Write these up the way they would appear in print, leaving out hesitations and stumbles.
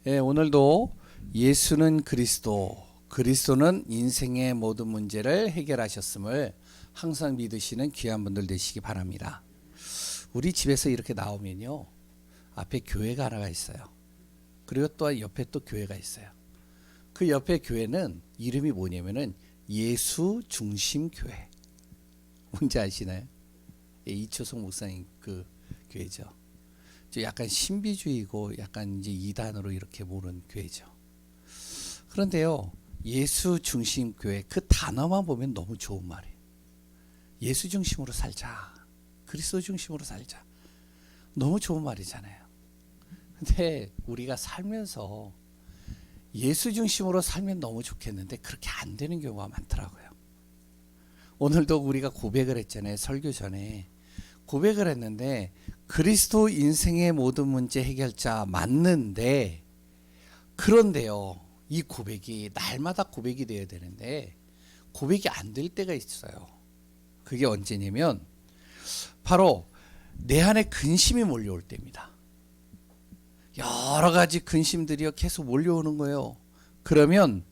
오늘도 예수는 그리스도, 그리스도는 인생의 모든 문제를 해결하셨음을 항상 믿으시는 귀한 분들 되시기 바랍니다. 우리 집에서 이렇게 나오면요, 앞에 교회가 하나가 있어요. 그리고 또 옆에 또 교회가 있어요. 그 옆에 교회는 이름이 뭐냐면은 예수 중심 교회. 뭔지 아시나요? 이초성 목사님 그 교회죠. 약간 신비주의고 약간 이제 이단으로 이렇게 모는 교회죠. 그런데요, 예수 중심 교회 그 단어만 보면 너무 좋은 말이에요. 예수 중심으로 살자. 그리스도 중심으로 살자. 너무 좋은 말이잖아요. 근데 우리가 살면서 예수 중심으로 살면 너무 좋겠는데 그렇게 안 되는 경우가 많더라고요. 오늘도 우리가 고백을 했잖아요. 설교 전에 고백을 했는데 그리스도 인생의 모든 문제 해결자 맞는데, 그런데요, 이 고백이 날마다 고백이 되어야 되는데 고백이 안 될 때가 있어요. 그게 언제냐면 바로 내 안에 근심이 몰려올 때입니다. 여러 가지 근심들이 계속 몰려오는 거예요. 그러면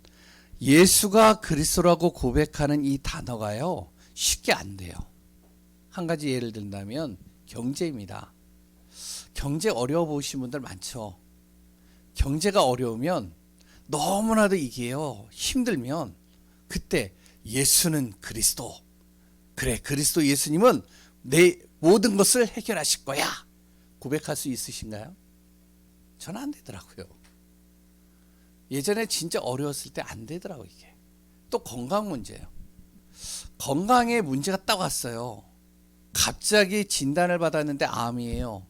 예수가 그리스도라고 고백하는 이 단어가요, 쉽게 안 돼요. 한 가지 예를 든다면 경제입니다. 경제 어려워 보신 분들 많죠. 경제가 어려우면 너무나도 이게요, 힘들면 그때 예수는 그리스도, 그래 그리스도 예수님은 내 모든 것을 해결하실 거야 고백할 수 있으신가요? 저는 안 되더라고요. 예전에 진짜 어려웠을 때 안 되더라고요. 이게 또 건강 문제예요. 건강에 문제가 딱 왔어요. 갑자기 진단을 받았는데 암이에요.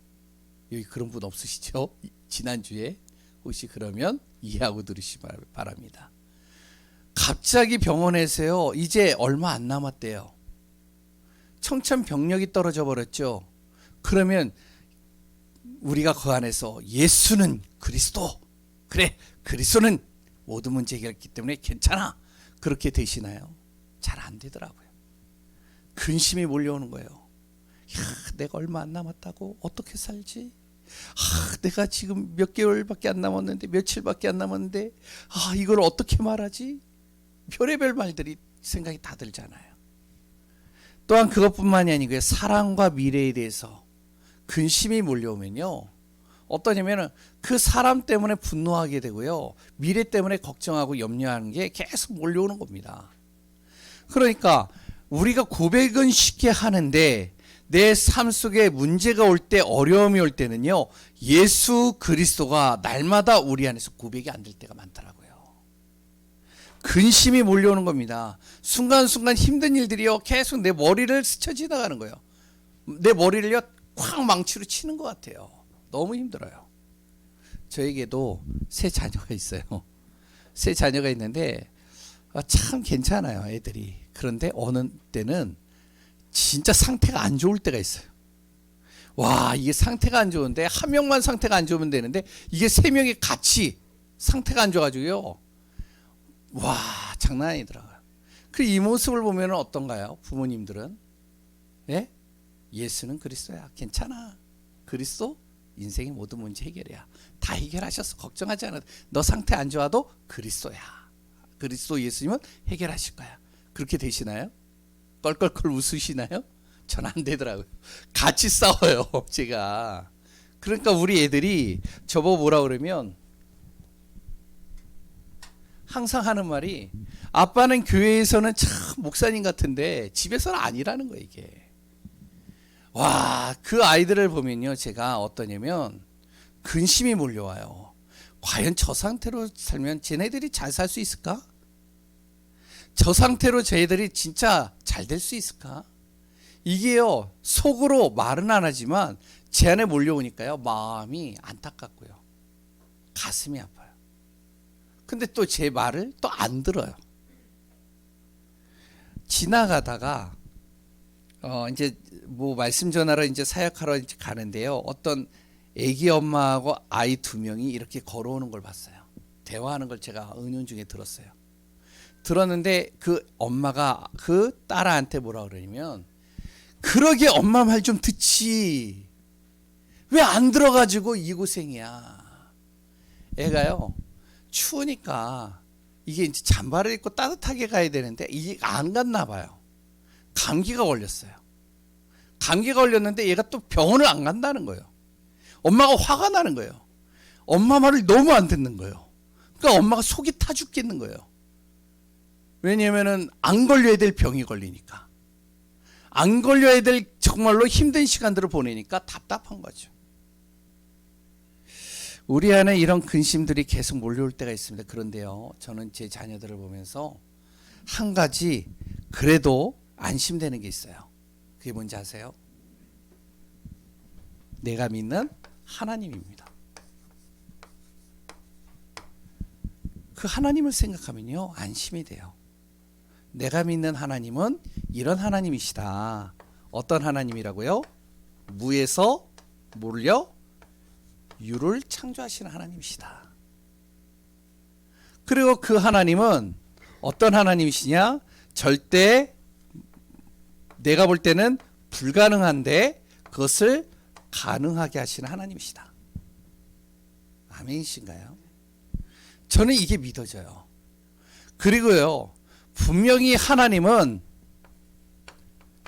여기 그런 분 없으시죠? 지난주에 혹시 그러면 이해하고 들으시기 바랍니다. 갑자기 병원에서요, 이제 얼마 안 남았대요. 청천벽력이 떨어져 버렸죠. 그러면 우리가 그 안에서 예수는 그리스도, 그래 그리스도는 모든 문제 해결했기 때문에 괜찮아, 그렇게 되시나요? 잘 안 되더라고요. 근심이 몰려오는 거예요. 야, 내가 얼마 안 남았다고 어떻게 살지? 내가 지금 몇 개월밖에 안 남았는데, 며칠밖에 안 남았는데, 이걸 어떻게 말하지? 별의별 말들이 생각이 다 들잖아요. 또한 그것뿐만이 아니고요, 사랑과 미래에 대해서 근심이 몰려오면요, 어떠냐면은 그 사람 때문에 분노하게 되고요, 미래 때문에 걱정하고 염려하는 게 계속 몰려오는 겁니다. 그러니까 우리가 고백은 쉽게 하는데 내 삶 속에 문제가 올 때, 어려움이 올 때는요, 예수 그리스도가 날마다 우리 안에서 고백이 안 될 때가 많더라고요. 근심이 몰려오는 겁니다. 순간순간 힘든 일들이요, 계속 내 머리를 스쳐 지나가는 거예요. 내 머리를요, 확 망치로 치는 것 같아요. 너무 힘들어요. 저에게도 세 자녀가 있어요. 세 자녀가 있는데 참 괜찮아요, 애들이. 그런데 어느 때는 진짜 상태가 안 좋을 때가 있어요. 와, 이게 상태가 안 좋은데 한 명만 상태가 안 좋으면 되는데 이게 세 명이 같이 상태가 안 좋아가지고요, 와, 장난 아니더라고요. 그 이 모습을 보면 어떤가요? 부모님들은 예? 예수는 그리스도야, 괜찮아, 그리스도 인생의 모든 문제 해결이야, 다 해결하셨어, 걱정하지 않아, 너 상태 안 좋아도 그리스도야, 그리스도 예수님은 해결하실 거야, 그렇게 되시나요? 껄껄껄 웃으시나요? 전 안 되더라고요. 같이 싸워요, 제가. 그러니까 우리 애들이 저보고 뭐라 그러면 항상 하는 말이, 아빠는 교회에서는 참 목사님 같은데 집에서는 아니라는 거예요, 이게. 와, 그 아이들을 보면요, 제가 어떠냐면 근심이 몰려와요. 과연 저 상태로 살면 쟤네들이 잘 살 수 있을까? 저 상태로 저희들이 진짜 잘 될 수 있을까? 이게요, 속으로 말은 안 하지만 제 안에 몰려오니까요, 마음이 안타깝고요, 가슴이 아파요. 근데 또 제 말을 또 안 들어요. 지나가다가 이제 뭐 말씀 전하러 이제 사역하러 이제 가는데요, 어떤 아기 엄마하고 아이 두 명이 이렇게 걸어오는 걸 봤어요. 대화하는 걸 제가 은연중에 들었어요. 들었는데 그 엄마가 그 딸한테 뭐라 그러냐면, 그러게 엄마 말 좀 듣지 왜 안 들어가지고 이 고생이야, 애가요 추우니까 이게 이제 잠바를 입고 따뜻하게 가야 되는데 이게 안 갔나 봐요. 감기가 걸렸어요. 감기가 걸렸는데 얘가 또 병원을 안 간다는 거예요. 엄마가 화가 나는 거예요. 엄마 말을 너무 안 듣는 거예요. 그러니까 엄마가 속이 타 죽겠는 거예요. 왜냐면은 안 걸려야 될 병이 걸리니까. 안 걸려야 될 정말로 힘든 시간들을 보내니까 답답한 거죠. 우리 안에 이런 근심들이 계속 몰려올 때가 있습니다. 그런데요, 저는 제 자녀들을 보면서 한 가지 그래도 안심되는 게 있어요. 그게 뭔지 아세요? 내가 믿는 하나님입니다. 그 하나님을 생각하면요, 안심이 돼요. 내가 믿는 하나님은 이런 하나님이시다. 어떤 하나님이라고요? 무에서 뭘요? 유를 창조하시는 하나님이시다. 그리고 그 하나님은 어떤 하나님이시냐? 절대 내가 볼 때는 불가능한데 그것을 가능하게 하시는 하나님이시다. 아멘이신가요? 저는 이게 믿어져요. 그리고요, 분명히 하나님은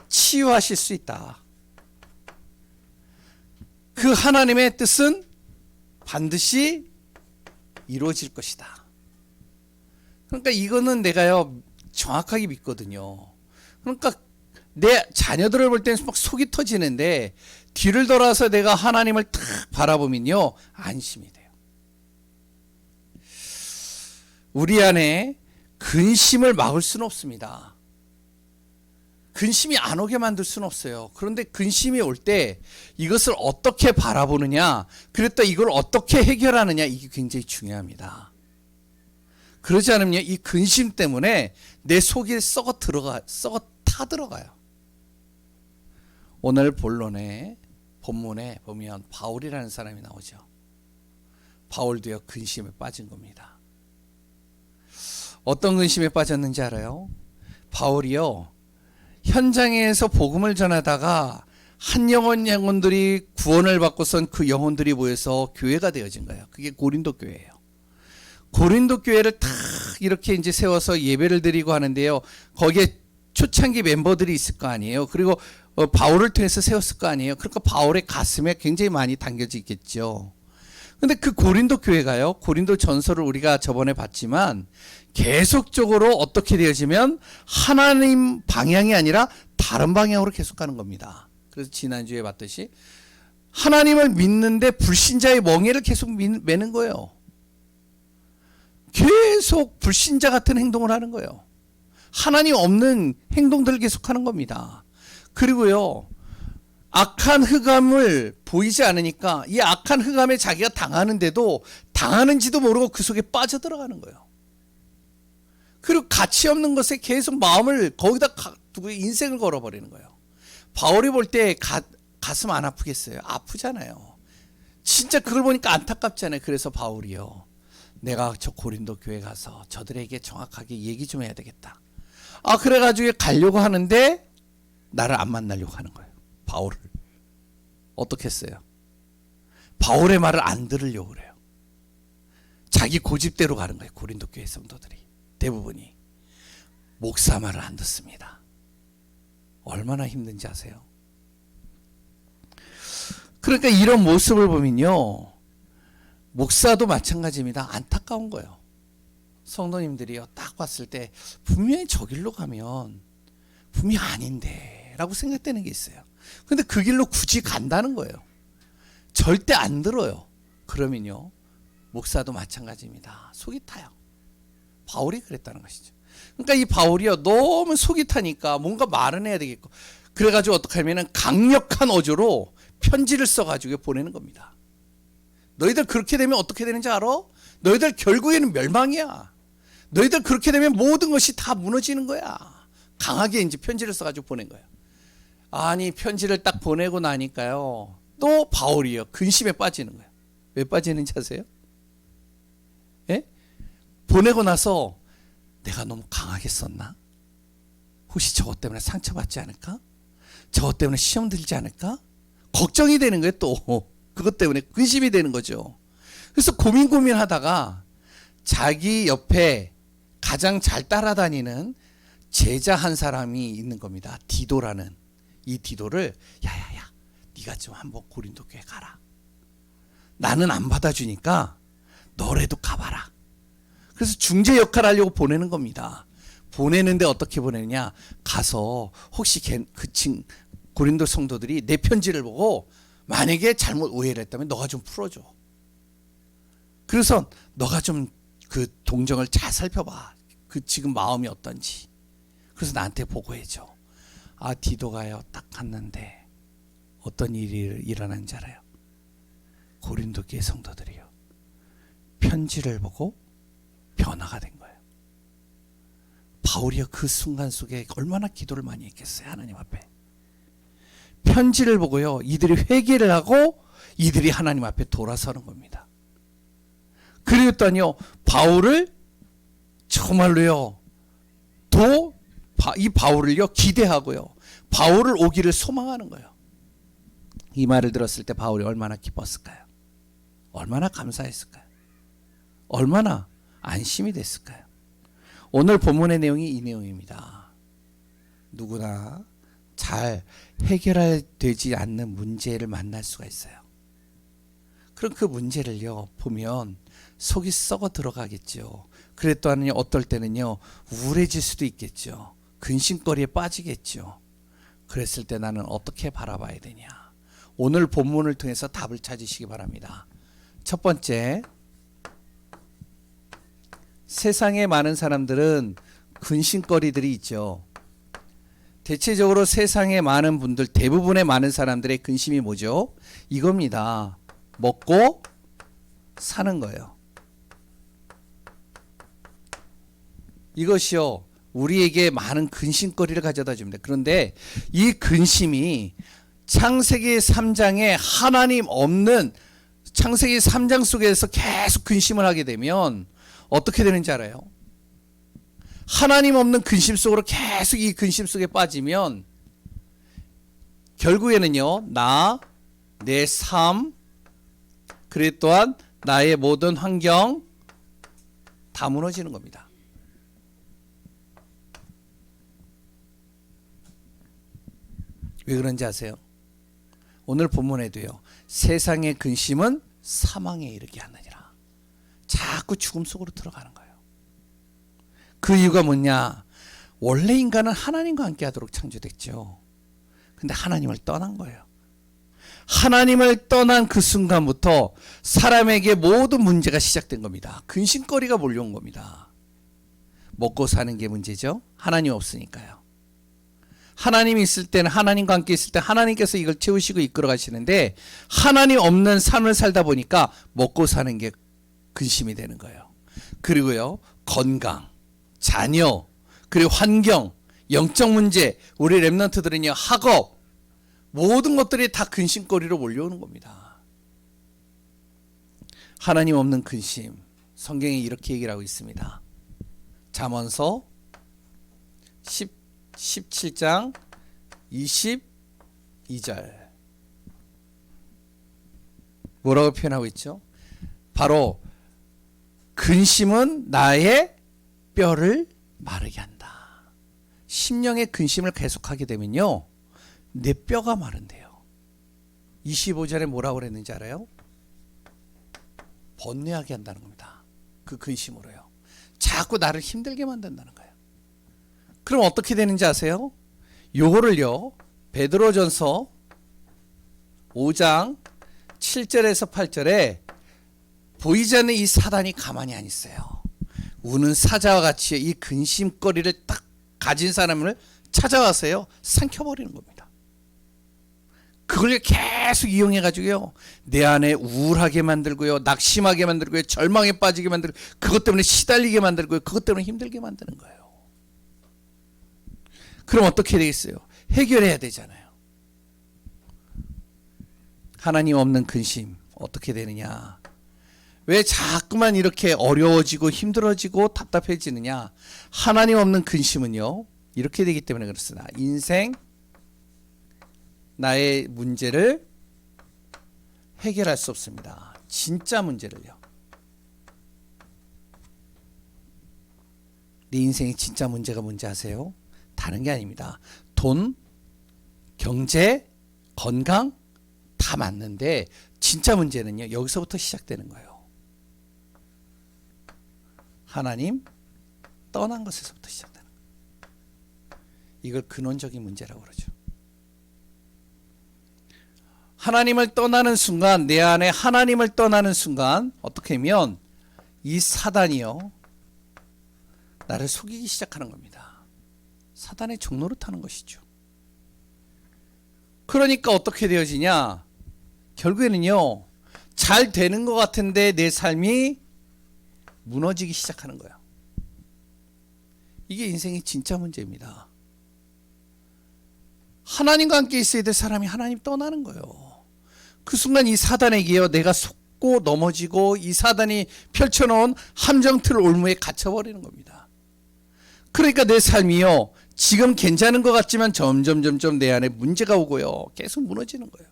치유하실 수 있다. 그 하나님의 뜻은 반드시 이루어질 것이다. 그러니까 이거는 내가요 정확하게 믿거든요. 그러니까 내 자녀들을 볼 때는 막 속이 터지는데 뒤를 돌아서 내가 하나님을 탁 바라보면요 안심이 돼요. 우리 안에 근심을 막을 수는 없습니다. 근심이 안 오게 만들 수는 없어요. 그런데 근심이 올 때 이것을 어떻게 바라보느냐, 그랬다 이걸 어떻게 해결하느냐, 이게 굉장히 중요합니다. 그러지 않으면 이 근심 때문에 내 속이 썩어 타들어가요. 오늘 본문에 보면 바울이라는 사람이 나오죠. 바울도요 근심에 빠진 겁니다. 어떤 근심에 빠졌는지 알아요? 바울이요 현장에서 복음을 전하다가 한 영혼들이 구원을 받고선 그 영혼들이 모여서 교회가 되어진 거예요. 그게 고린도 교회예요. 고린도 교회를 탁 이렇게 이제 세워서 예배를 드리고 하는데요. 거기에 초창기 멤버들이 있을 거 아니에요. 그리고 바울을 통해서 세웠을 거 아니에요. 그러니까 바울의 가슴에 굉장히 많이 담겨져 있겠죠. 근데 그 고린도 교회가요, 고린도 전서를 우리가 저번에 봤지만 계속적으로 어떻게 되어지면 하나님 방향이 아니라 다른 방향으로 계속 가는 겁니다. 그래서 지난주에 봤듯이 하나님을 믿는데 불신자의 멍에를 계속 매는 거예요. 계속 불신자 같은 행동을 하는 거예요. 하나님 없는 행동들을 계속하는 겁니다. 그리고요 악한 흑암을 보이지 않으니까 이 악한 흑암에 자기가 당하는데도 당하는지도 모르고 그 속에 빠져들어가는 거예요. 그리고 가치 없는 것에 계속 마음을 거기다 두고 인생을 걸어버리는 거예요. 바울이 볼 때 가슴 안 아프겠어요? 아프잖아요. 진짜 그걸 보니까 안타깝잖아요. 그래서 바울이요, 내가 저 고린도 교회 가서 저들에게 정확하게 얘기 좀 해야 되겠다. 그래가지고 가려고 하는데 나를 안 만나려고 하는 거예요. 바울을. 어떻게 했어요? 바울의 말을 안 들으려고 그래요. 자기 고집대로 가는 거예요. 고린도 교회 성도들이 대부분이 목사 말을 안 듣습니다. 얼마나 힘든지 아세요? 그러니까 이런 모습을 보면요 목사도 마찬가지입니다. 안타까운 거예요. 성도님들이요 딱 봤을 때 분명히 저 길로 가면 분명히 아닌데 라고 생각되는 게 있어요. 근데 그 길로 굳이 간다는 거예요. 절대 안 들어요. 그러면요 목사도 마찬가지입니다. 속이 타요. 바울이 그랬다는 것이죠. 그러니까 이 바울이요 너무 속이 타니까 뭔가 말은 해야 되겠고, 그래가지고 어떻게 하면은 강력한 어조로 편지를 써가지고 보내는 겁니다. 너희들 그렇게 되면 어떻게 되는지 알아? 너희들 결국에는 멸망이야. 너희들 그렇게 되면 모든 것이 다 무너지는 거야. 강하게 이제 편지를 써가지고 보낸 거예요. 아니 편지를 딱 보내고 나니까요 또 바울이요 근심에 빠지는 거예요. 왜 빠지는지 아세요? 예? 보내고 나서 내가 너무 강하게 썼나? 혹시 저것 때문에 상처받지 않을까? 저것 때문에 시험 들지 않을까? 걱정이 되는 거예요. 또 그것 때문에 근심이 되는 거죠. 그래서 고민하다가 자기 옆에 가장 잘 따라다니는 제자 한 사람이 있는 겁니다. 디도라는. 이 디도를 야야야 네가 좀 한번 고린도 교회 가라. 나는 안 받아주니까 너라도 가봐라. 그래서 중재 역할을 하려고 보내는 겁니다. 보내는데 어떻게 보내느냐. 가서 혹시 고린도 성도들이 내 편지를 보고 만약에 잘못 오해를 했다면 너가 좀 풀어줘. 그래서 너가 좀 그 동정을 잘 살펴봐. 그 지금 마음이 어떤지. 그래서 나한테 보고해줘. 아, 디도가요 딱 갔는데 어떤 일이 일어난지 알아요? 고린도 교회 성도들이요 편지를 보고 변화가 된 거예요. 바울이요 그 순간 속에 얼마나 기도를 많이 했겠어요. 하나님 앞에. 편지를 보고요 이들이 회개를 하고 이들이 하나님 앞에 돌아서는 겁니다. 그랬더니요 바울을 정말로요 이 바울을요 기대하고요 바울을 오기를 소망하는 거예요. 이 말을 들었을 때 바울이 얼마나 기뻤을까요? 얼마나 감사했을까요? 얼마나 안심이 됐을까요? 오늘 본문의 내용이 이 내용입니다. 누구나 잘 해결되지 않는 문제를 만날 수가 있어요. 그럼 그 문제를요 보면 속이 썩어 들어가겠죠. 그랬더니 어떨 때는요 우울해질 수도 있겠죠. 근심거리에 빠지겠죠. 그랬을 때 나는 어떻게 바라봐야 되냐. 오늘 본문을 통해서 답을 찾으시기 바랍니다. 첫 번째, 세상에 많은 사람들은 근심거리들이 있죠. 대체적으로 세상에 많은 분들, 대부분의 많은 사람들의 근심이 뭐죠? 이겁니다. 먹고 사는 거예요. 이것이요 우리에게 많은 근심거리를 가져다 줍니다. 그런데 이 근심이 창세기 3장에 하나님 없는 창세기 3장 속에서 계속 근심을 하게 되면 어떻게 되는지 알아요? 하나님 없는 근심 속으로 계속 이 근심 속에 빠지면 결국에는요 나, 내 삶, 그리고 또한 나의 모든 환경 다 무너지는 겁니다. 왜 그런지 아세요? 오늘 본문에도요 세상의 근심은 사망에 이르게 하느니라. 자꾸 죽음 속으로 들어가는 거예요. 그 이유가 뭐냐? 원래 인간은 하나님과 함께 하도록 창조됐죠. 근데 하나님을 떠난 거예요. 하나님을 떠난 그 순간부터 사람에게 모든 문제가 시작된 겁니다. 근심거리가 몰려온 겁니다. 먹고 사는 게 문제죠. 하나님 없으니까요. 하나님이 있을 때는 하나님과 함께 있을 때 하나님께서 이걸 채우시고 이끌어 가시는데 하나님 없는 삶을 살다 보니까 먹고 사는 게 근심이 되는 거예요. 그리고요 건강, 자녀, 그리고 환경, 영적 문제, 우리 렘넌트들은요 학업, 모든 것들이 다 근심거리로 몰려오는 겁니다. 하나님 없는 근심, 성경에 이렇게 얘기를 하고 있습니다. 잠언서 17장 22절 뭐라고 표현하고 있죠? 바로 근심은 나의 뼈를 마르게 한다. 심령의 근심을 계속하게 되면요 내 뼈가 마른대요. 25절에 뭐라고 그랬는지 알아요? 번뇌하게 한다는 겁니다. 그 근심으로요 자꾸 나를 힘들게 만든다는 거예요. 그럼 어떻게 되는지 아세요? 요거를요 베드로전서 5장 7절에서 8절에 보이지 않는 이 사단이 가만히 안 있어요. 우는 사자와 같이 이 근심거리를 딱 가진 사람을 찾아와서요 삼켜버리는 겁니다. 그걸 계속 이용해 가지고요 내 안에 우울하게 만들고요 낙심하게 만들고요 절망에 빠지게 만들고 그것 때문에 시달리게 만들고요 그것 때문에 힘들게 만드는 거예요. 그럼 어떻게 되겠어요? 해결해야 되잖아요. 하나님 없는 근심 어떻게 되느냐? 왜 자꾸만 이렇게 어려워지고 힘들어지고 답답해지느냐? 하나님 없는 근심은요 이렇게 되기 때문에 그렇습니다. 인생 나의 문제를 해결할 수 없습니다. 진짜 문제를요. 내 인생의 진짜 문제가 뭔지 아세요? 다른 게 아닙니다. 돈, 경제, 건강 다 맞는데 진짜 문제는요, 여기서부터 시작되는 거예요. 하나님 떠난 것에서부터 시작되는 거예요. 이걸 근원적인 문제라고 그러죠. 하나님을 떠나는 순간, 내 안에 하나님을 떠나는 순간 어떻게 하면 이 사단이요, 나를 속이기 시작하는 겁니다. 사단의 종로를 타는 것이죠. 그러니까 어떻게 되어지냐, 결국에는요, 잘 되는 것 같은데 내 삶이 무너지기 시작하는 거예요. 이게 인생의 진짜 문제입니다. 하나님과 함께 있어야 될 사람이 하나님 떠나는 거예요. 그 순간 이 사단에게요, 내가 속고 넘어지고 이 사단이 펼쳐놓은 함정틀 올무에 갇혀버리는 겁니다. 그러니까 내 삶이요, 지금 괜찮은 것 같지만 점점 내 안에 문제가 오고요, 계속 무너지는 거예요.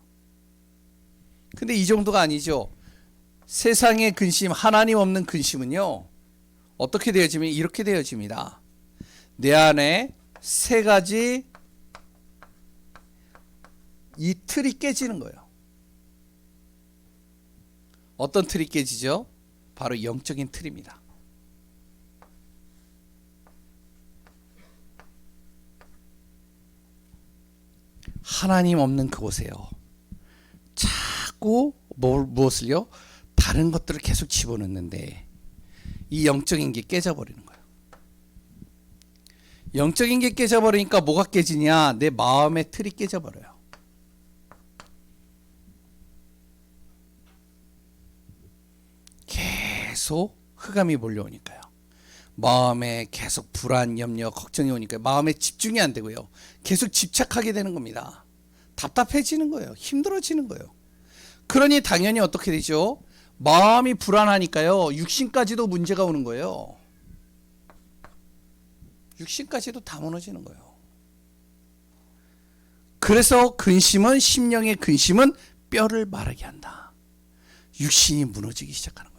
근데 이 정도가 아니죠. 세상의 근심, 하나님 없는 근심은요, 어떻게 되어지면 이렇게 되어집니다. 내 안에 세 가지 이 틀이 깨지는 거예요. 어떤 틀이 깨지죠? 바로 영적인 틀입니다. 하나님 없는 그곳에요, 자꾸 무엇을요? 다른 것들을 계속 집어넣는데 이 영적인 게 깨져버리는 거예요. 영적인 게 깨져버리니까 뭐가 깨지냐? 내 마음의 틀이 깨져버려요. 계속 흑암이 몰려오니까요. 마음에 계속 불안, 염려, 걱정이 오니까 마음에 집중이 안 되고요, 계속 집착하게 되는 겁니다. 답답해지는 거예요. 힘들어지는 거예요. 그러니 당연히 어떻게 되죠? 마음이 불안하니까요, 육신까지도 문제가 오는 거예요. 육신까지도 다 무너지는 거예요. 그래서 근심은, 심령의 근심은 뼈를 마르게 한다. 육신이 무너지기 시작하는 겁니다.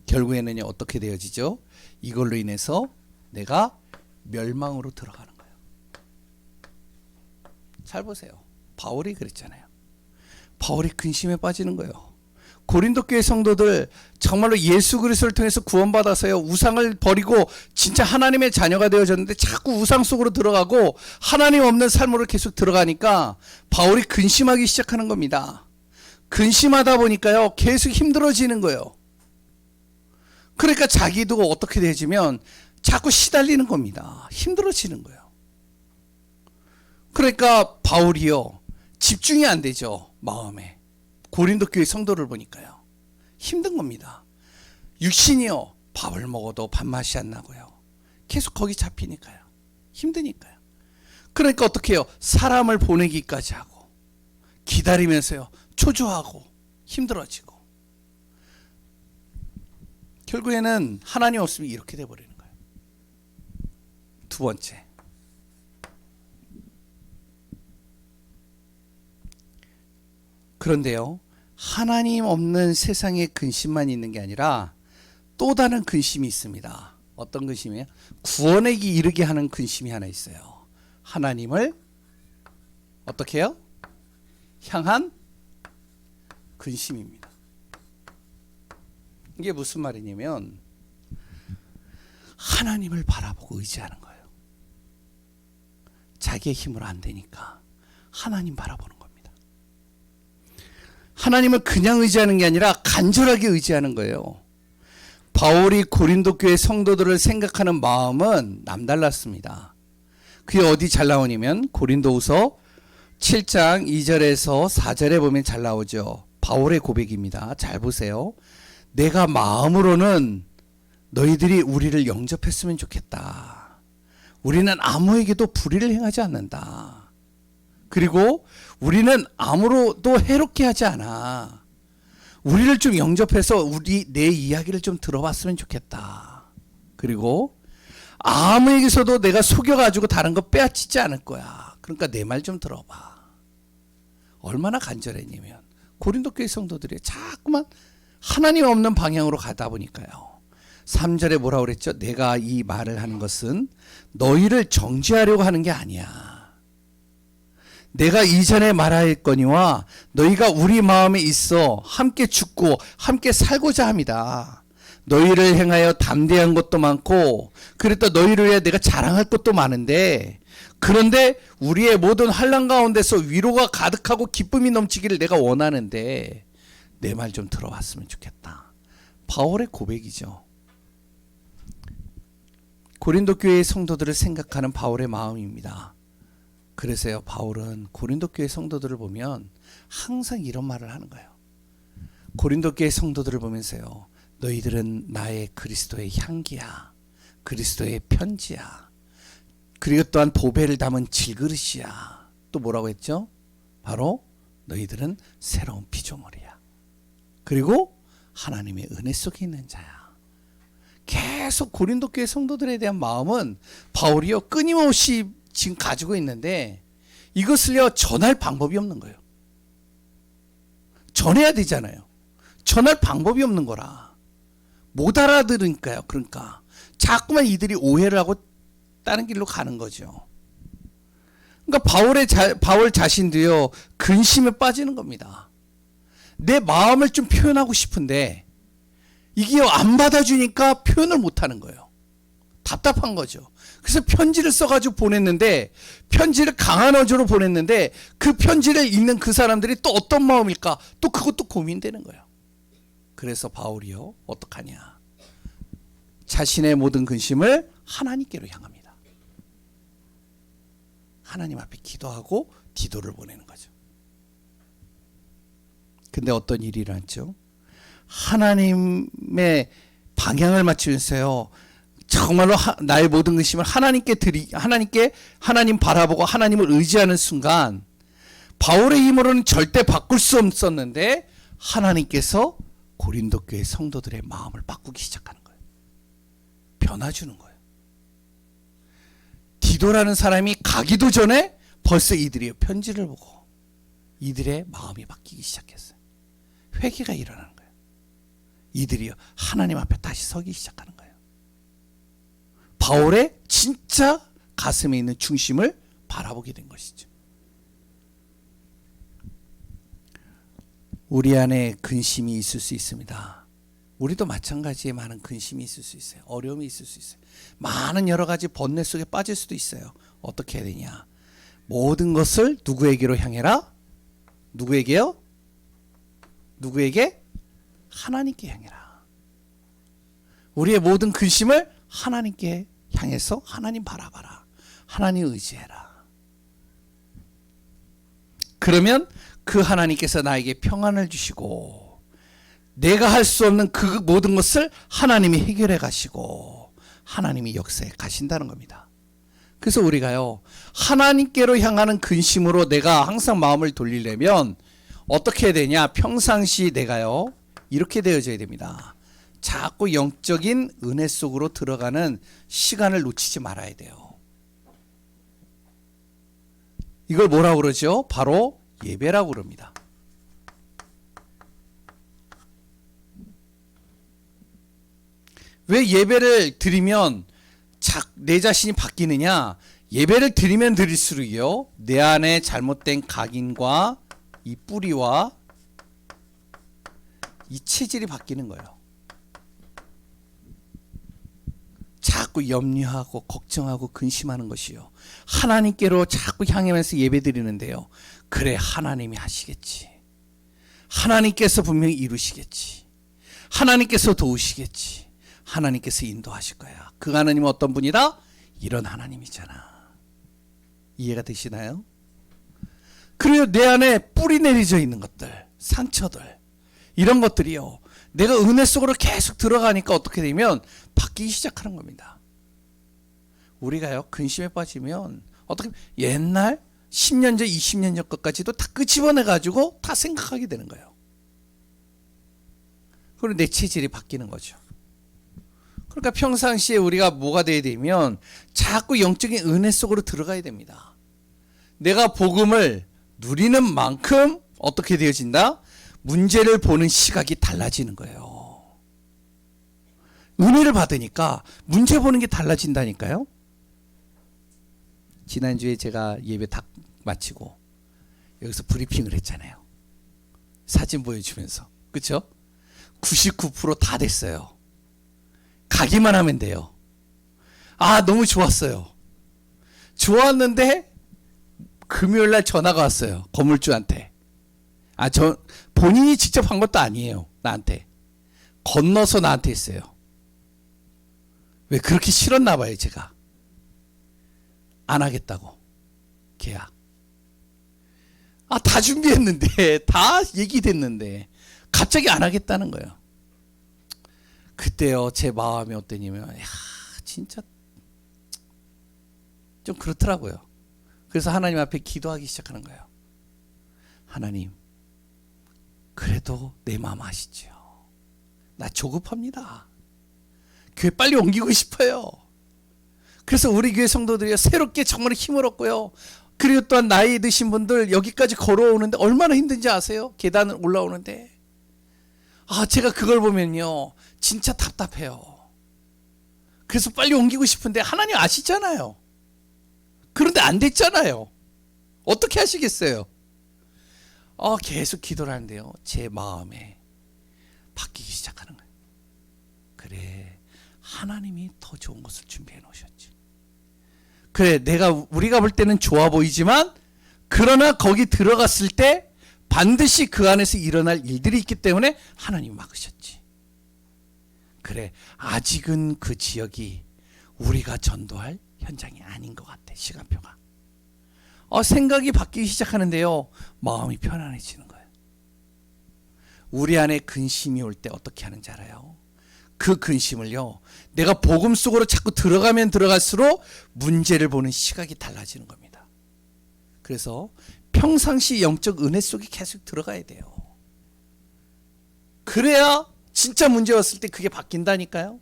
결국에는 어떻게 되어지죠? 이걸로 인해서 내가 멸망으로 들어가는 거예요. 잘 보세요. 바울이 그랬잖아요. 바울이 근심에 빠지는 거예요. 고린도 교회 성도들 정말로 예수 그리스도를 통해서 구원받아서요, 우상을 버리고 진짜 하나님의 자녀가 되어졌는데 자꾸 우상 속으로 들어가고 하나님 없는 삶으로 계속 들어가니까 바울이 근심하기 시작하는 겁니다. 근심하다 보니까요, 계속 힘들어지는 거예요. 그러니까 자기도 어떻게 되지면 자꾸 시달리는 겁니다. 힘들어지는 거예요. 그러니까 바울이요, 집중이 안 되죠. 마음에. 고린도 교회 성도를 보니까요, 힘든 겁니다. 육신이요, 밥을 먹어도 밥맛이 안 나고요, 계속 거기 잡히니까요, 힘드니까요. 그러니까 어떻게 해요? 사람을 보내기까지 하고 기다리면서요, 초조하고 힘들어지고, 결국에는 하나님 없으면 이렇게 돼버리는 거예요. 두 번째, 그런데요, 하나님 없는 세상에 근심만 있는 게 아니라 또 다른 근심이 있습니다. 어떤 근심이에요? 구원에 이르게 하는 근심이 하나 있어요. 하나님을 어떻게 해요? 향한 근심입니다. 이게 무슨 말이냐면 하나님을 바라보고 의지하는 거예요. 자기의 힘으로 안 되니까 하나님 바라보는 겁니다. 하나님을 그냥 의지하는 게 아니라 간절하게 의지하는 거예요. 바울이 고린도 교회 성도들을 생각하는 마음은 남달랐습니다. 그게 어디 잘 나오냐면 고린도후서 7장 2절에서 4절에 보면 잘 나오죠. 바울의 고백입니다. 잘 보세요. 내가 마음으로는 너희들이 우리를 영접했으면 좋겠다. 우리는 아무에게도 불의를 행하지 않는다. 그리고 우리는 아무로도 해롭게 하지 않아. 우리를 좀 영접해서 내 이야기를 좀 들어봤으면 좋겠다. 그리고 아무에게서도 내가 속여가지고 다른 거 빼앗지 않을 거야. 그러니까 내 말 좀 들어봐. 얼마나 간절했냐면 고린도 교회 성도들이 자꾸만 하나님 없는 방향으로 가다 보니까요, 3절에 뭐라고 그랬죠? 내가 이 말을 하는 것은 너희를 정죄하려고 하는 게 아니야. 내가 이전에 말하였거니와 너희가 우리 마음에 있어 함께 죽고 함께 살고자 합니다. 너희를 행하여 담대한 것도 많고 그랬다 너희를 위해 내가 자랑할 것도 많은데 그런데 우리의 모든 환난 가운데서 위로가 가득하고 기쁨이 넘치기를 내가 원하는데 내 말 좀 들어봤으면 좋겠다. 바울의 고백이죠. 고린도 교회의 성도들을 생각하는 바울의 마음입니다. 그래서요, 바울은 고린도 교회 성도들을 보면 항상 이런 말을 하는 거예요. 고린도 교회 성도들을 보면서요, 너희들은 나의 그리스도의 향기야, 그리스도의 편지야, 그리고 또한 보배를 담은 질그릇이야. 또 뭐라고 했죠? 바로 너희들은 새로운 피조물이야. 그리고 하나님의 은혜 속에 있는 자야. 계속 고린도 교회 성도들에 대한 마음은 바울이요 끊임없이 지금 가지고 있는데 이것을요 전할 방법이 없는 거예요. 전해야 되잖아요. 전할 방법이 없는 거라. 못 알아들으니까요. 그러니까 자꾸만 이들이 오해를 하고 다른 길로 가는 거죠. 그러니까 바울 자신도요 근심에 빠지는 겁니다. 내 마음을 좀 표현하고 싶은데 이게 안 받아주니까 표현을 못하는 거예요. 답답한 거죠. 그래서 편지를 써가지고 보냈는데, 편지를 강한 어조로 보냈는데 그 편지를 읽는 그 사람들이 또 어떤 마음일까? 또 그것도 고민되는 거예요. 그래서 바울이요 어떡하냐, 자신의 모든 근심을 하나님께로 향합니다. 하나님 앞에 기도하고 기도를 보내는 거죠. 근데 어떤 일이 일어났죠? 하나님의 방향을 맞추면서요 정말로 나의 모든 근심을 하나님 바라보고 하나님을 의지하는 순간 바울의 힘으로는 절대 바꿀 수 없었는데 하나님께서 고린도 교회 성도들의 마음을 바꾸기 시작하는 거예요. 변화 주는 거예요. 디도라는 사람이 가기도 전에 벌써 이들이 편지를 보고 이들의 마음이 바뀌기 시작했어요. 회개가 일어나는 거예요. 이들이 하나님 앞에 다시 서기 시작하는 거예요. 바울의 진짜 가슴에 있는 중심을 바라보게 된 것이죠. 우리 안에 근심이 있을 수 있습니다. 우리도 마찬가지의 많은 근심이 있을 수 있어요. 어려움이 있을 수 있어요. 많은 여러 가지 번뇌 속에 빠질 수도 있어요. 어떻게 해야 되냐? 모든 것을 누구에게로 향해라? 누구에게요? 누구에게? 하나님께 향해라. 우리의 모든 근심을 하나님께 향해서 하나님 바라봐라. 하나님 의지해라. 그러면 그 하나님께서 나에게 평안을 주시고 내가 할 수 없는 그 모든 것을 하나님이 해결해 가시고 하나님이 역사에 가신다는 겁니다. 그래서 우리가요 하나님께로 향하는 근심으로 내가 항상 마음을 돌리려면 어떻게 해야 되냐? 평상시 내가요 이렇게 되어져야 됩니다. 자꾸 영적인 은혜 속으로 들어가는 시간을 놓치지 말아야 돼요. 이걸 뭐라고 그러죠? 바로 예배라고 그럽니다. 왜 예배를 드리면 내 자신이 바뀌느냐? 예배를 드리면 드릴수록요 내 안에 잘못된 각인과 이 뿌리와 이 체질이 바뀌는 거예요. 자꾸 염려하고 걱정하고 근심하는 것이요 하나님께로 자꾸 향하면서 예배 드리는데요 그래 하나님이 하시겠지, 하나님께서 분명히 이루시겠지, 하나님께서 도우시겠지, 하나님께서 인도하실 거야. 그 하나님은 어떤 분이다? 이런 하나님이잖아. 이해가 되시나요? 그리고 내 안에 뿌리 내리져 있는 것들, 상처들, 이런 것들이요 내가 은혜 속으로 계속 들어가니까 어떻게 되면 바뀌기 시작하는 겁니다. 우리가요 근심에 빠지면 어떻게 옛날 10년 전 20년 전 것까지도 다 끄집어내가지고 다 생각하게 되는 거예요. 그리고 내 체질이 바뀌는 거죠. 그러니까 평상시에 우리가 뭐가 돼야 되면 자꾸 영적인 은혜 속으로 들어가야 됩니다. 내가 복음을 누리는 만큼 어떻게 되어진다? 문제를 보는 시각이 달라지는 거예요. 은혜를 받으니까 문제 보는 게 달라진다니까요. 지난주에 제가 예배 다 마치고 여기서 브리핑을 했잖아요. 사진 보여주면서. 그렇죠? 99% 다 됐어요. 가기만 하면 돼요. 아, 너무 좋았어요. 좋았는데 금요일날 전화가 왔어요. 건물주한테. 본인이 직접 한 것도 아니에요. 나한테. 건너서 나한테 했어요. 왜 그렇게 싫었나 봐요, 제가. 안 하겠다고. 계약. 다 준비했는데, 다 얘기됐는데, 갑자기 안 하겠다는 거예요. 그때요, 제 마음이 어떠냐면, 진짜, 좀 그렇더라고요. 그래서 하나님 앞에 기도하기 시작하는 거예요. 하나님, 그래도 내 마음 아시죠? 나 조급합니다. 교회 빨리 옮기고 싶어요. 그래서 우리 교회 성도들이 새롭게 정말 힘을 얻고요. 그리고 또한 나이 드신 분들 여기까지 걸어오는데 얼마나 힘든지 아세요? 계단을 올라오는데. 제가 그걸 보면요, 진짜 답답해요. 그래서 빨리 옮기고 싶은데 하나님 아시잖아요. 그런데 안 됐잖아요. 어떻게 하시겠어요? 계속 기도를 하는데요, 제 마음에 바뀌기 시작하는 거예요. 그래, 하나님이 더 좋은 것을 준비해 놓으셨지. 그래, 우리가 볼 때는 좋아 보이지만, 그러나 거기 들어갔을 때 반드시 그 안에서 일어날 일들이 있기 때문에 하나님이 막으셨지. 그래, 아직은 그 지역이 우리가 전도할 현장이 아닌 것 같아, 시간표가. 생각이 바뀌기 시작하는데요, 마음이 편안해지는 거예요. 우리 안에 근심이 올 때 어떻게 하는지 알아요? 그 근심을요, 내가 복음 속으로 자꾸 들어가면 들어갈수록 문제를 보는 시각이 달라지는 겁니다. 그래서 평상시 영적 은혜 속에 계속 들어가야 돼요. 그래야 진짜 문제 왔을 때 그게 바뀐다니까요.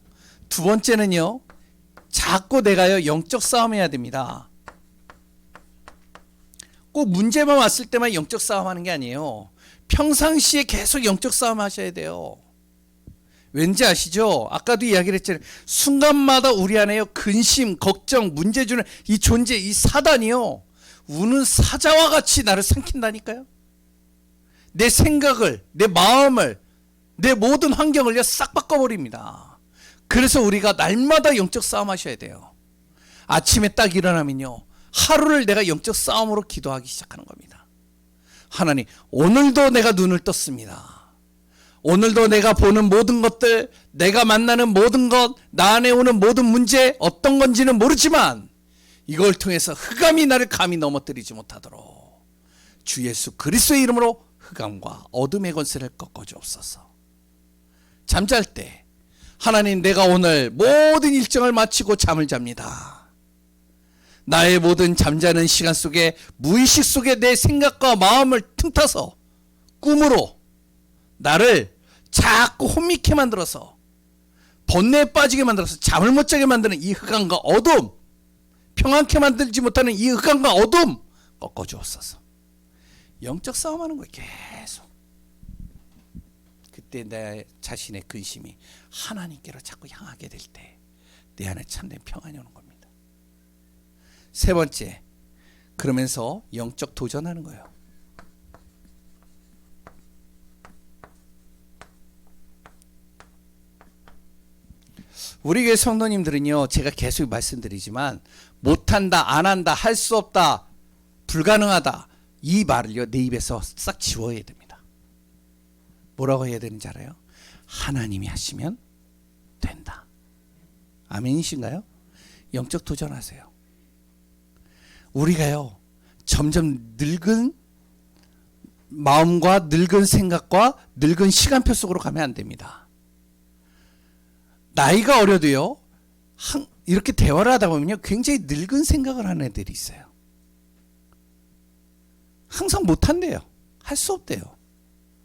두 번째는요, 자꾸 내가요, 영적 싸움해야 됩니다. 꼭 문제만 왔을 때만 영적 싸움하는 게 아니에요. 평상시에 계속 영적 싸움 하셔야 돼요. 왠지 아시죠? 아까도 이야기를 했잖아요. 순간마다 우리 안에요, 근심, 걱정, 문제 주는 이 존재, 이 사단이요, 우는 사자와 같이 나를 삼킨다니까요. 내 생각을, 내 마음을, 내 모든 환경을요, 싹 바꿔버립니다. 그래서 우리가 날마다 영적 싸움 하셔야 돼요. 아침에 딱 일어나면요, 하루를 내가 영적 싸움으로 기도하기 시작하는 겁니다. 하나님, 오늘도 내가 눈을 떴습니다. 오늘도 내가 보는 모든 것들, 내가 만나는 모든 것, 나 안에 오는 모든 문제, 어떤 건지는 모르지만 이걸 통해서 흑암이 나를 감히 넘어뜨리지 못하도록 주 예수 그리스도의 이름으로 흑암과 어둠의 권세를 꺾어주옵소서. 잠잘 때 하나님, 내가 오늘 모든 일정을 마치고 잠을 잡니다. 나의 모든 잠자는 시간 속에, 무의식 속에 내 생각과 마음을 틈타서 꿈으로 나를 자꾸 혼미케 만들어서, 번뇌에 빠지게 만들어서 잠을 못 자게 만드는 이 흑암과 어둠, 평안케 만들지 못하는 이 흑암과 어둠 꺾어주옵소서. 영적 싸움하는 거예요, 계속. 그때 내 자신의 근심이 하나님께로 자꾸 향하게 될 때 내 안에 참된 평안이 오는 겁니다. 세 번째, 그러면서 영적 도전하는 거예요. 우리 교회 성도님들은요, 제가 계속 말씀드리지만, 못한다, 안 한다, 할 수 없다, 불가능하다, 이 말을요, 내 입에서 싹 지워야 됩니다. 뭐라고 해야 되는지 알아요? 하나님이 하시면 된다. 아멘이신가요? 영적 도전하세요. 우리가요, 점점 늙은 마음과 늙은 생각과 늙은 시간표 속으로 가면 안 됩니다. 나이가 어려도요, 이렇게 대화를 하다 보면요, 굉장히 늙은 생각을 하는 애들이 있어요. 항상 못한대요. 할 수 없대요.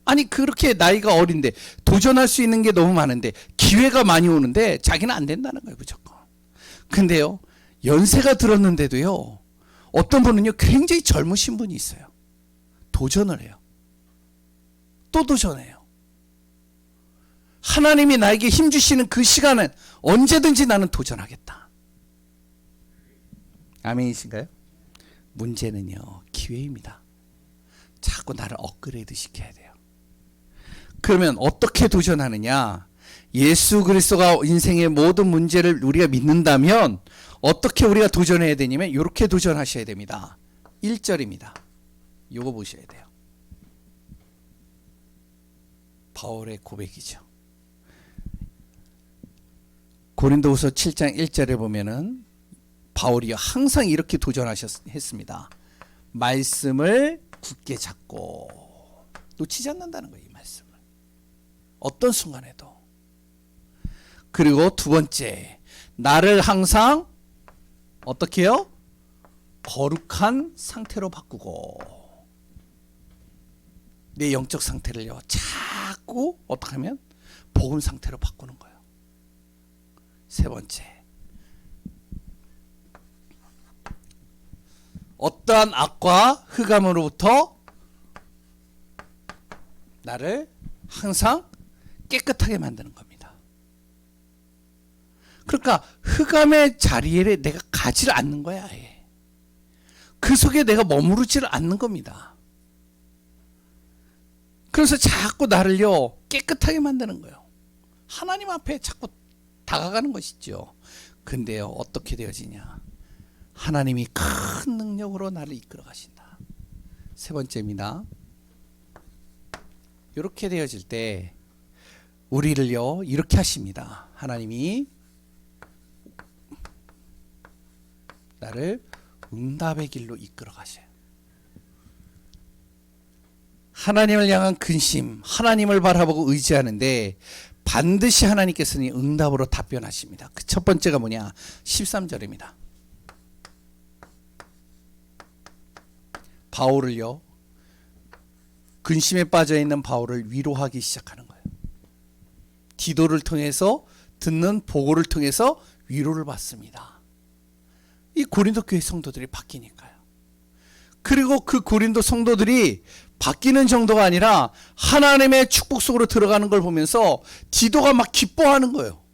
아니, 그렇게 나이가 어린데 도전할 수 있는 게 너무 많은데, 기회가 많이 오는데 자기는 안 된다는 거예요, 무조건. 근데요, 연세가 들었는데도요, 어떤 분은요, 굉장히 젊으신 분이 있어요. 도전을 해요. 또 도전해요. 하나님이 나에게 힘 주시는 그 시간은 언제든지 나는 도전하겠다. 아멘이신가요? 문제는요, 기회입니다. 자꾸 나를 업그레이드 시켜야 돼요. 그러면 어떻게 도전하느냐? 예수 그리스도가 인생의 모든 문제를 우리가 믿는다면 어떻게 우리가 도전해야 되냐면 이렇게 도전하셔야 됩니다. 1절입니다. 요거 보셔야 돼요. 바울의 고백이죠. 고린도후서 7장 1절에 보면은 바울이 항상 이렇게 도전했습니다. 말씀을 굳게 잡고 놓치지 않는다는 거예요. 이 말씀을 어떤 순간에도. 그리고 두 번째, 나를 항상 어떻게 해요? 거룩한 상태로 바꾸고, 내 영적 상태를요 자꾸 어떻게 하면 복음 상태로 바꾸는 거예요. 세 번째, 어떠한 악과 흑암으로부터 나를 항상 깨끗하게 만드는 겁니다. 그러니까 흑암의 자리에 내가 가지를 않는 거야. 아예. 그 속에 내가 머무르지를 않는 겁니다. 그래서 자꾸 나를요 깨끗하게 만드는 거예요. 하나님 앞에 자꾸 다가가는 것이죠. 근데요 어떻게 되어지냐? 하나님이 큰 능력으로 나를 이끌어 가신다. 세 번째입니다. 이렇게 되어질 때 우리를요 이렇게 하십니다. 하나님이 나를 응답의 길로 이끌어 가셔요. 하나님을 향한 근심, 하나님을 바라보고 의지하는데 반드시 하나님께서는 응답으로 답변하십니다. 그 첫 번째가 뭐냐? 13절입니다. 바울을요, 근심에 빠져있는 바울을 위로하기 시작하는 거예요. 디도를 통해서 듣는 보고를 통해서 위로를 받습니다. 이 고린도 교회 성도들이 바뀌니까요. 그리고 그 고린도 성도들이 바뀌는 정도가 아니라 하나님의 축복 속으로 들어가는 걸 보면서 디도가 막 기뻐하는 거예요.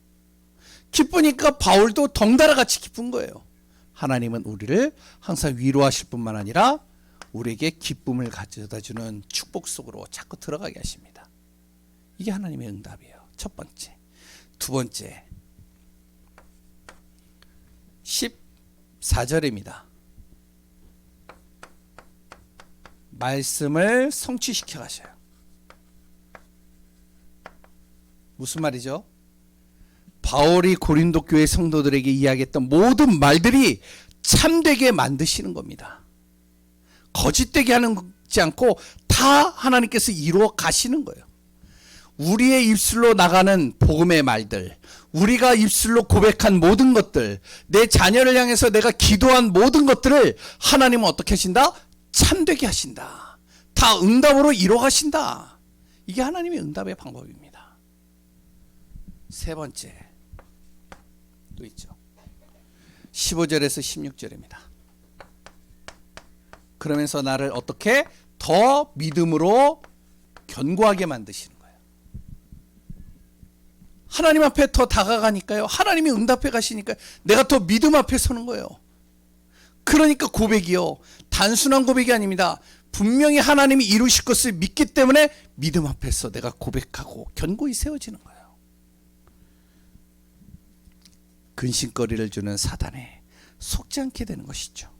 기쁘니까 바울도 덩달아 같이 기쁜 거예요. 하나님은 우리를 항상 위로하실 뿐만 아니라 우리에게 기쁨을 가져다주는 축복 속으로 자꾸 들어가게 하십니다. 이게 하나님의 응답이에요. 첫 번째. 두 번째, 14절입니다. 말씀을 성취시켜 가셔요. 무슨 말이죠? 바울이 고린도 교회 성도들에게 이야기했던 모든 말들이 참되게 만드시는 겁니다. 거짓되게 하지 않고 다 하나님께서 이루어 가시는 거예요. 우리의 입술로 나가는 복음의 말들, 우리가 입술로 고백한 모든 것들, 내 자녀를 향해서 내가 기도한 모든 것들을 하나님은 어떻게 하신다? 참되게 하신다. 다 응답으로 이루어 가신다. 이게 하나님의 응답의 방법입니다. 세 번째 또 있죠. 15절에서 16절입니다. 그러면서 나를 어떻게 더 믿음으로 견고하게 만드시는 거예요. 하나님 앞에 더 다가가니까요. 하나님이 응답해 가시니까 내가 더 믿음 앞에 서는 거예요. 그러니까 고백이요, 단순한 고백이 아닙니다. 분명히 하나님이 이루실 것을 믿기 때문에 믿음 앞에서 내가 고백하고 견고히 세워지는 거예요. 근심거리를 주는 사단에 속지 않게 되는 것이죠.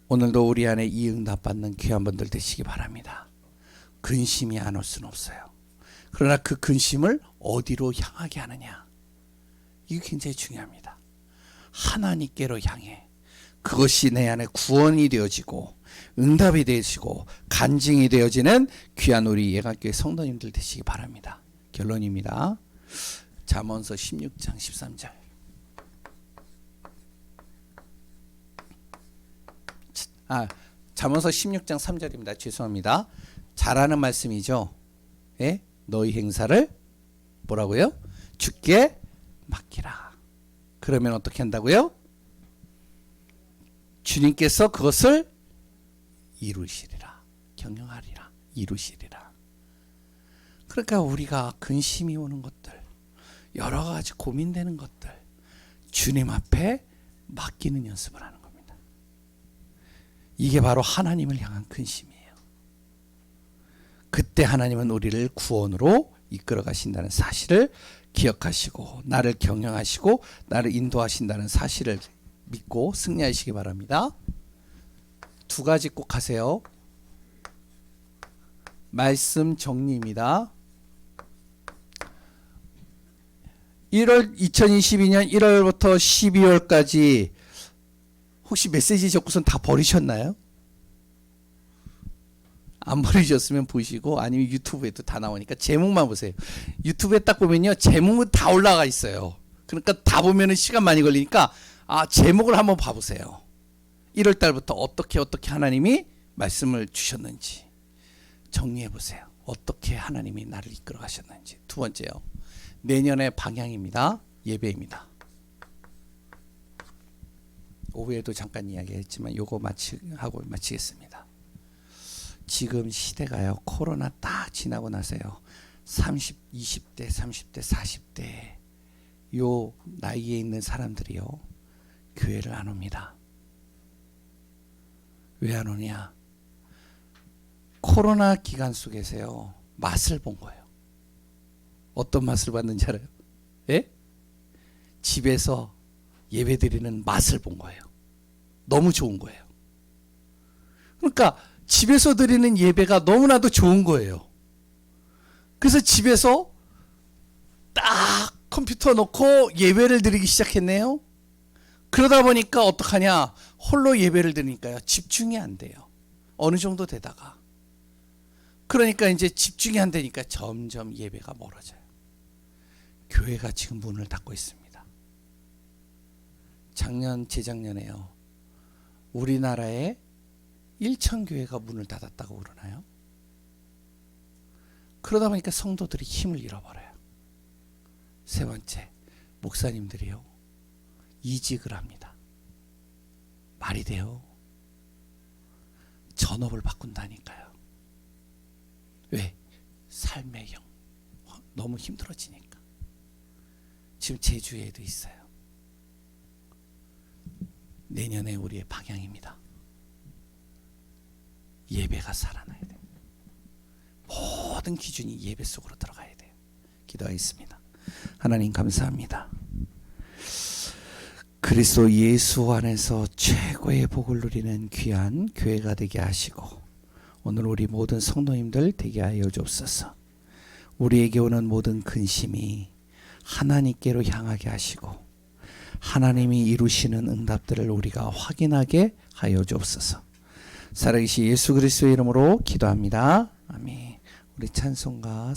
오늘도 우리 안에 이 응답받는 귀한 분들 되시기 바랍니다. 근심이 안 올 수는 없어요. 그러나 그 근심을 어디로 향하게 하느냐, 이게 굉장히 중요합니다. 하나님께로 향해 그것이 내 안에 구원이 되어지고 응답이 되어지고 간증이 되어지는 귀한 우리 예감교회 성도님들 되시기 바랍니다. 결론입니다. 잠언서 16장 13절. 잠언서 16장 3절입니다. 죄송합니다. 잘하는 말씀이죠. 예? 너희 행사를 뭐라고요? 주께 맡기라. 그러면 어떻게 한다고요? 주님께서 그것을 이루시리라. 경영하리라. 이루시리라. 그러니까 우리가 근심이 오는 것들, 여러 가지 고민되는 것들 주님 앞에 맡기는 연습을 하는 겁니다. 이게 바로 하나님을 향한 근심이에요. 그때 하나님은 우리를 구원으로 이끌어 가신다는 사실을 기억하시고 나를 경영하시고 나를 인도하신다는 사실을 믿고 승리하시기 바랍니다. 두 가지 꼭 하세요. 말씀 정리입니다. 2022년 1월부터 12월까지 혹시 메시지 적고선 다 버리셨나요? 안 버리셨으면 보시고, 아니면 유튜브에도 다 나오니까 제목만 보세요. 유튜브에 딱 보면요, 제목은 다 올라가 있어요. 그러니까 다 보면은 시간 많이 걸리니까 제목을 한번 봐보세요. 1월 달부터 어떻게 하나님이 말씀을 주셨는지 정리해 보세요. 어떻게 하나님이 나를 이끌어 가셨는지. 두 번째요, 내년의 방향입니다. 예배입니다. 오후에도 잠깐 이야기했지만 요거 하고 마치겠습니다. 지금 시대가요, 코로나 딱 지나고 나서요, 20대, 30대, 40대 요 나이에 있는 사람들이요, 교회를 안 옵니다. 왜 안 오냐? 코로나 기간 속에서요, 맛을 본 거예요. 어떤 맛을 봤는지 알아요? 예? 집에서 예배 드리는 맛을 본 거예요. 너무 좋은 거예요. 그러니까 집에서 드리는 예배가 너무나도 좋은 거예요. 그래서 집에서 딱 컴퓨터 놓고 예배를 드리기 시작했네요. 그러다 보니까 어떡하냐? 홀로 예배를 드리니까요, 집중이 안 돼요. 어느 정도 되다가. 그러니까 이제 집중이 안 되니까 점점 예배가 멀어져요. 교회가 지금 문을 닫고 있습니다. 재작년에요, 우리나라에 1,000교회가 문을 닫았다고 그러나요? 그러다 보니까 성도들이 힘을 잃어버려요. 세 번째, 목사님들이요, 이직을 합니다. 말이 돼요? 전업을 바꾼다니까요. 왜? 삶의 영 너무 힘들어지니까. 지금 제주에도 있어요. 내년에 우리의 방향입니다. 예배가 살아나야 돼요. 모든 기준이 예배 속으로 들어가야 돼요. 기도하겠습니다. 하나님 감사합니다. 그리스도 예수 안에서 최고의 복을 누리는 귀한 교회가 되게 하시고, 오늘 우리 모든 성도님들 되게 하여 주옵소서. 우리에게 오는 모든 근심이 하나님께로 향하게 하시고, 하나님이 이루시는 응답들을 우리가 확인하게 하여 주옵소서. 살아계신 예수 그리스도의 이름으로 기도합니다. 아멘. 우리 찬송가